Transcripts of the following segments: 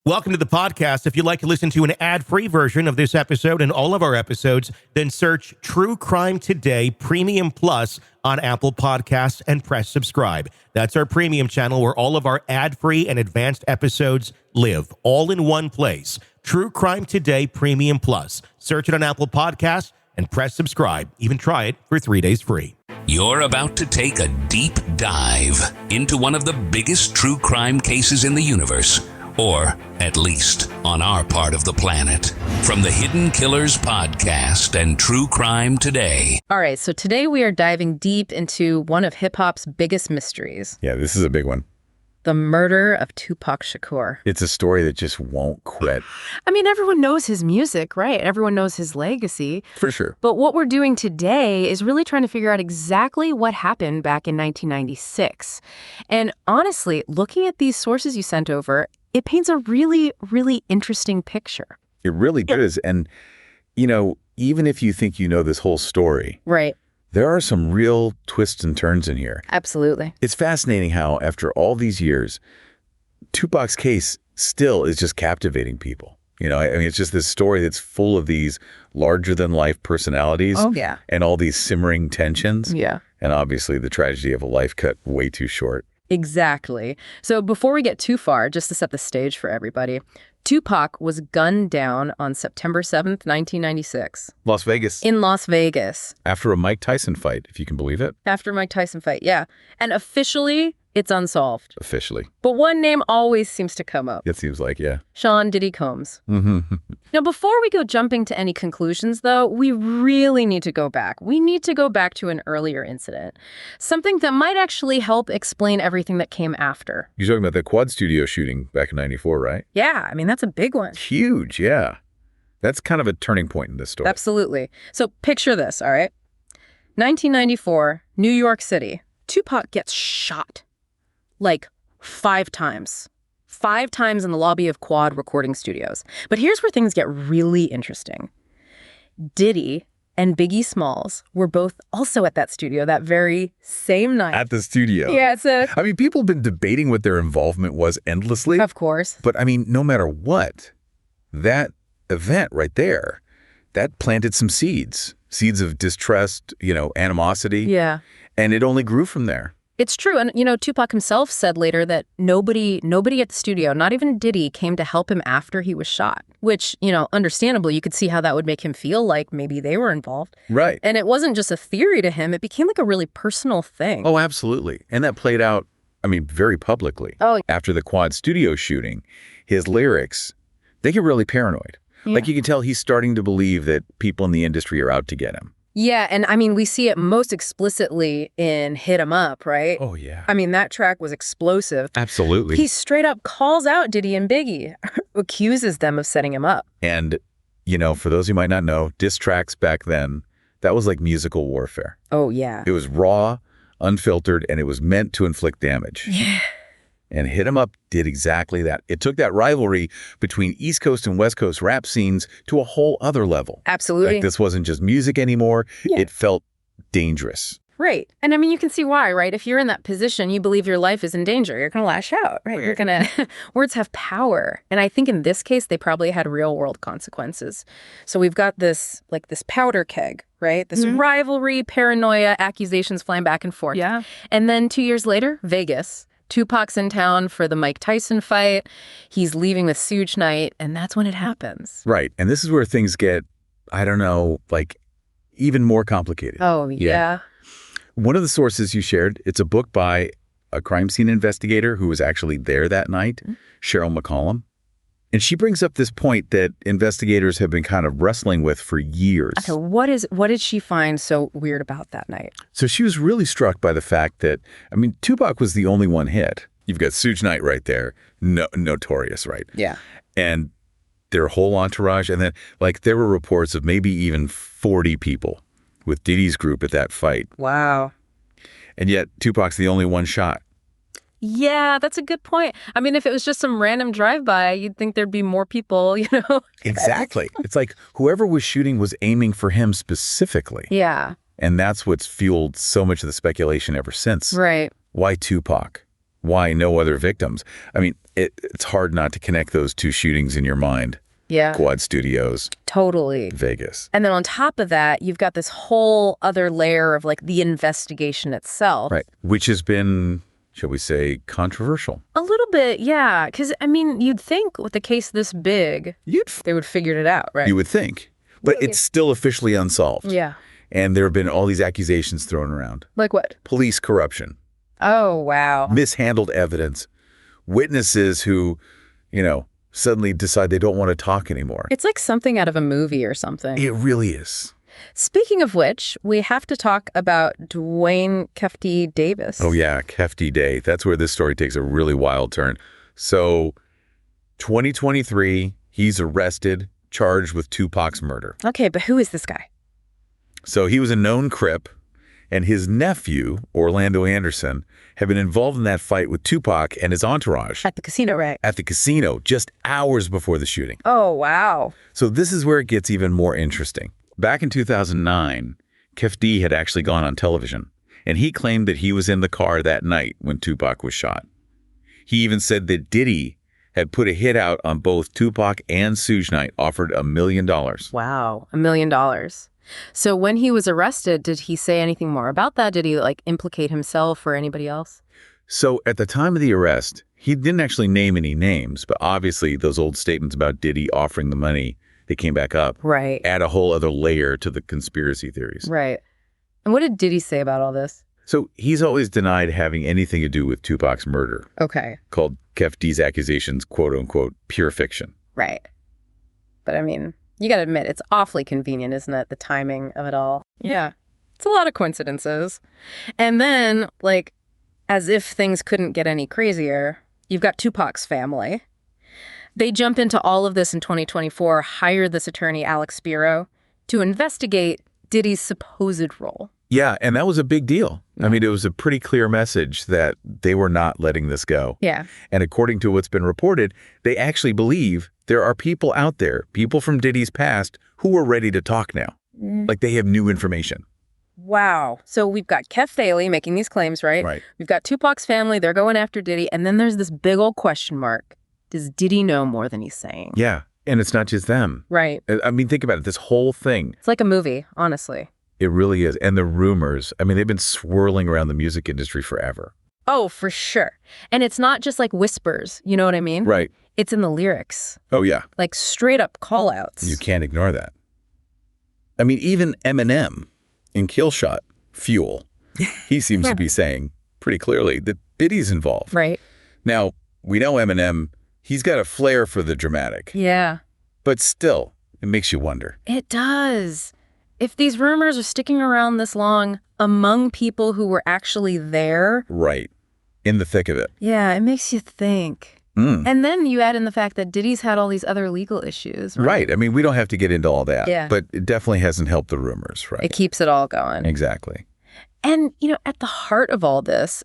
Welcome to the podcast. If you'd like to listen to an ad-free version of this episode and all of our episodes, then search True Crime Today Premium Plus on Apple Podcasts and press subscribe. That's our premium channel where all of our ad-free and advanced episodes live, all in one place. True Crime Today Premium Plus. Search it on Apple Podcasts and press subscribe. Even try it for 3 days free. You're about to take a deep dive into one of the biggest true crime cases in the universe. Or, at least, on our part of the planet. From the Hidden Killers podcast and True Crime Today. All right, so today we are diving deep into one of hip-hop's biggest mysteries. Yeah, this is a big one. The murder of Tupac Shakur. It's a story that just won't quit. I mean, everyone knows his music, right? Everyone knows his legacy. For sure. But what we're doing today is really trying to figure out exactly what happened back in 1996. And honestly, looking at these sources you sent over, it paints a really, really interesting picture. It really does. And, you know, even if you think you know this whole story, right, there are some real twists and turns in here. Absolutely. It's fascinating how, after all these years, Tupac's case still is just captivating people. You know, I mean, it's just this story that's full of these larger-than-life personalities. Oh, yeah. And all these simmering tensions. Yeah. And obviously the tragedy of a life cut way too short. Exactly. So before we get too far, just to set the stage for everybody, Tupac was gunned down on September 7th, 1996. Las Vegas. In Las Vegas. After a Mike Tyson fight, if you can believe it. After Mike Tyson fight, yeah. And officially, it's unsolved. Officially. But one name always seems to come up. It seems like, yeah. Sean Diddy Combs. Mm-hmm. Now, before we go jumping to any conclusions, though, we really need to go back. We need to go back to an earlier incident. Something that might actually help explain everything that came after. You're talking about the Quad Studio shooting back in '94, right? Yeah, I mean, that's a big one. Huge, yeah. That's kind of a turning point in this story. Absolutely. So picture this, all right? 1994, New York City. Tupac gets shot. Like 5 times. 5 times in the lobby of Quad recording studios. But here's where things get really interesting. Diddy and Biggie Smalls were both also at that studio that very same night. At the studio. Yeah, so... I mean, people have been debating what their involvement was endlessly. Of course. But I mean, no matter what, that event right there, that planted some seeds. Seeds of distrust, you know, animosity. Yeah. And it only grew from there. It's true. And, you know, Tupac himself said later that nobody at the studio, not even Diddy, came to help him after he was shot, which, you know, understandably, you could see how that would make him feel like maybe they were involved. Right. And it wasn't just a theory to him. It became like a really personal thing. Oh, absolutely. And that played out, I mean, very publicly. Oh. After the Quad Studio shooting, his lyrics, they get really paranoid. Yeah. Like you can tell he's starting to believe that people in the industry are out to get him. Yeah, and I mean, we see it most explicitly in Hit 'Em Up, right? Oh, yeah. I mean, that track was explosive. Absolutely. He straight up calls out Diddy and Biggie, accuses them of setting him up. And, you know, for those who might not know, diss tracks back then, that was like musical warfare. Oh, yeah. It was raw, unfiltered, and it was meant to inflict damage. Yeah. And Hit 'Em Up did exactly that. It took that rivalry between East Coast and West Coast rap scenes to a whole other level. Absolutely. Like this wasn't just music anymore. Yeah. It felt dangerous. Right. And I mean, you can see why, right? If you're in that position, you believe your life is in danger, you're going to lash out, right? You're going to, words have power. And I think in this case, they probably had real world consequences. So we've got this, like this powder keg, right? This rivalry, paranoia, accusations flying back and forth. Yeah. And then 2 years later, Vegas. Tupac's in town for the Mike Tyson fight. He's leaving with Suge Knight, and that's when it happens. Right. And this is where things get, I don't know, like even more complicated. Oh, yeah. One of the sources you shared, it's a book by a crime scene investigator who was actually there that night, Cheryl McCollum. And she brings up this point that investigators have been kind of wrestling with for years. Okay, what did she find so weird about that night? So she was really struck by the fact that, I mean, Tupac was the only one hit. You've got Suge Knight right there, notorious, right? Yeah. And their whole entourage. And then, like, there were reports of maybe even 40 people with Diddy's group at that fight. Wow. And yet Tupac's the only one shot. Yeah, that's a good point. I mean, if it was just some random drive-by, you'd think there'd be more people, you know? Exactly. It's like whoever was shooting was aiming for him specifically. Yeah. And that's what's fueled so much of the speculation ever since. Right. Why Tupac? Why no other victims? I mean, it's hard not to connect those two shootings in your mind. Yeah. Quad Studios. Totally. Vegas. And then on top of that, you've got this whole other layer of like the investigation itself. Right. Which has been, shall we say, controversial. A little bit, yeah. Because, I mean, you'd think with a case this big, they would figure it out, right? You would think. But it's still officially unsolved. Yeah. And there have been all these accusations thrown around. Like what? Police corruption. Oh, wow. Mishandled evidence. Witnesses who, suddenly decide they don't want to talk anymore. It's like something out of a movie or something. It really is. Speaking of which, we have to talk about Dwayne Kefty Davis. Oh, yeah, Kefty Day. That's where this story takes a really wild turn. So, 2023, he's arrested, charged with Tupac's murder. Okay, but who is this guy? So, he was a known Crip, and his nephew, Orlando Anderson, had been involved in that fight with Tupac and his entourage. At the casino, right? At the casino, just hours before the shooting. Oh, wow. So this is where it gets even more interesting. Back in 2009, Kefty had actually gone on television, and he claimed that he was in the car that night when Tupac was shot. He even said that Diddy had put a hit out on both Tupac and Suge Knight, offered $1 million. Wow, $1 million. So when he was arrested, did he say anything more about that? Did he implicate himself or anybody else? So at the time of the arrest, he didn't actually name any names, but obviously those old statements about Diddy offering the money, they came back up. Right. Add a whole other layer to the conspiracy theories. Right. And what did Diddy say about all this? So he's always denied having anything to do with Tupac's murder. Okay. Called Kefty's accusations, quote unquote, pure fiction. Right. But I mean, you got to admit, it's awfully convenient, isn't it? The timing of it all. Yeah. It's a lot of coincidences. And then, as if things couldn't get any crazier, you've got Tupac's family. They jump into all of this in 2024, hire this attorney, Alex Spiro, to investigate Diddy's supposed role. Yeah, and that was a big deal. I mean, it was a pretty clear message that they were not letting this go. Yeah. And according to what's been reported, they actually believe there are people out there, people from Diddy's past, who are ready to talk now. Like they have new information. Wow. So we've got Kef Daly making these claims, right? Right. We've got Tupac's family. They're going after Diddy. And then there's this big old question mark. Does Diddy know more than he's saying? Yeah. And it's not just them. Right. I mean, think about it. This whole thing. It's like a movie, honestly. It really is. And the rumors, I mean, they've been swirling around the music industry forever. Oh, for sure. And it's not just like whispers. You know what I mean? Right. It's in the lyrics. Oh, yeah. Like straight up call outs. You can't ignore that. I mean, even Eminem in Killshot, Fuel, he seems to be saying pretty clearly that Diddy's involved. Right. Now, we know Eminem, he's got a flair for the dramatic. Yeah. But still, it makes you wonder. It does. If these rumors are sticking around this long among people who were actually there. Right. In the thick of it. Yeah, it makes you think. And then you add in the fact that Diddy's had all these other legal issues. Right. I mean, we don't have to get into all that. Yeah. But it definitely hasn't helped the rumors, right? It keeps it all going. Exactly. And, at the heart of all this,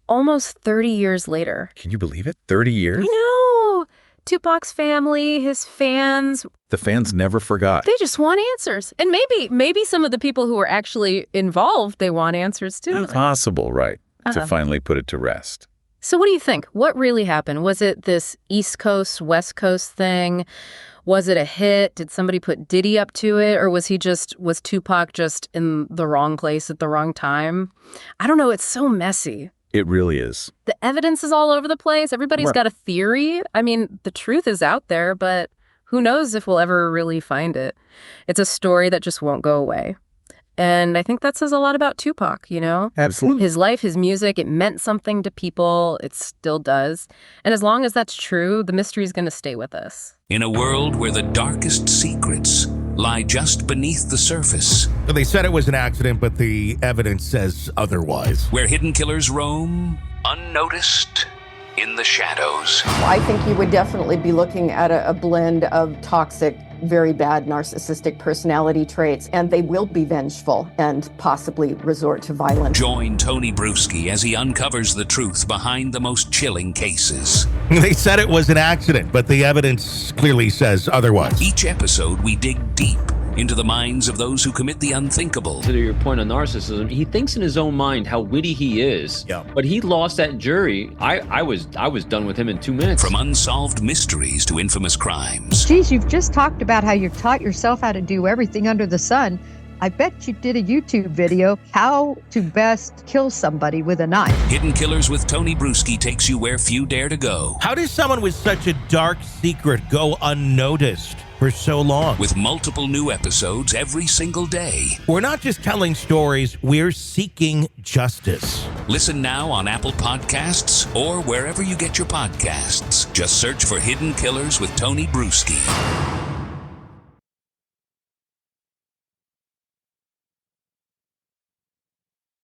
almost 30 years later. Can you believe it? 30 years? I know. Tupac's family, his fans. The fans never forgot. They just want answers. And maybe some of the people who were actually involved, they want answers too. Possible, right. To finally put it to rest. So what do you think? What really happened? Was it this East Coast, West Coast thing? Was it a hit? Did somebody put Diddy up to it? Or was Tupac just in the wrong place at the wrong time? I don't know. It's so messy. It really is. The evidence is all over the place. Everybody's got a theory. I mean, the truth is out there, but who knows if we'll ever really find it. It's a story that just won't go away. And I think that says a lot about Tupac, Absolutely. His life, his music, it meant something to people. It still does. And as long as that's true, the mystery is going to stay with us. In a world where the darkest secrets lie just beneath the surface. They said it was an accident, but the evidence says otherwise. Where hidden killers roam, unnoticed, in the shadows. I think you would definitely be looking at a blend of toxic, very bad narcissistic personality traits, and they will be vengeful and possibly resort to violence. Join Tony Bruschi as he uncovers the truth behind the most chilling cases. They said it was an accident, but the evidence clearly says otherwise. Each episode, we dig deep into the minds of those who commit the unthinkable. To your point on narcissism, he thinks in his own mind how witty he is. Yeah. But he lost that jury. I was done with him in 2 minutes. From unsolved mysteries to infamous crimes. Geez, you've just talked about how you've taught yourself how to do everything under the sun. I bet you did a YouTube video, how to best kill somebody with a knife. Hidden Killers with Tony Bruschi takes you where few dare to go. How does someone with such a dark secret go unnoticed for so long? With multiple new episodes every single day. We're not just telling stories, we're seeking justice. Listen now on Apple Podcasts or wherever you get your podcasts. Just search for Hidden Killers with Tony Bruschi.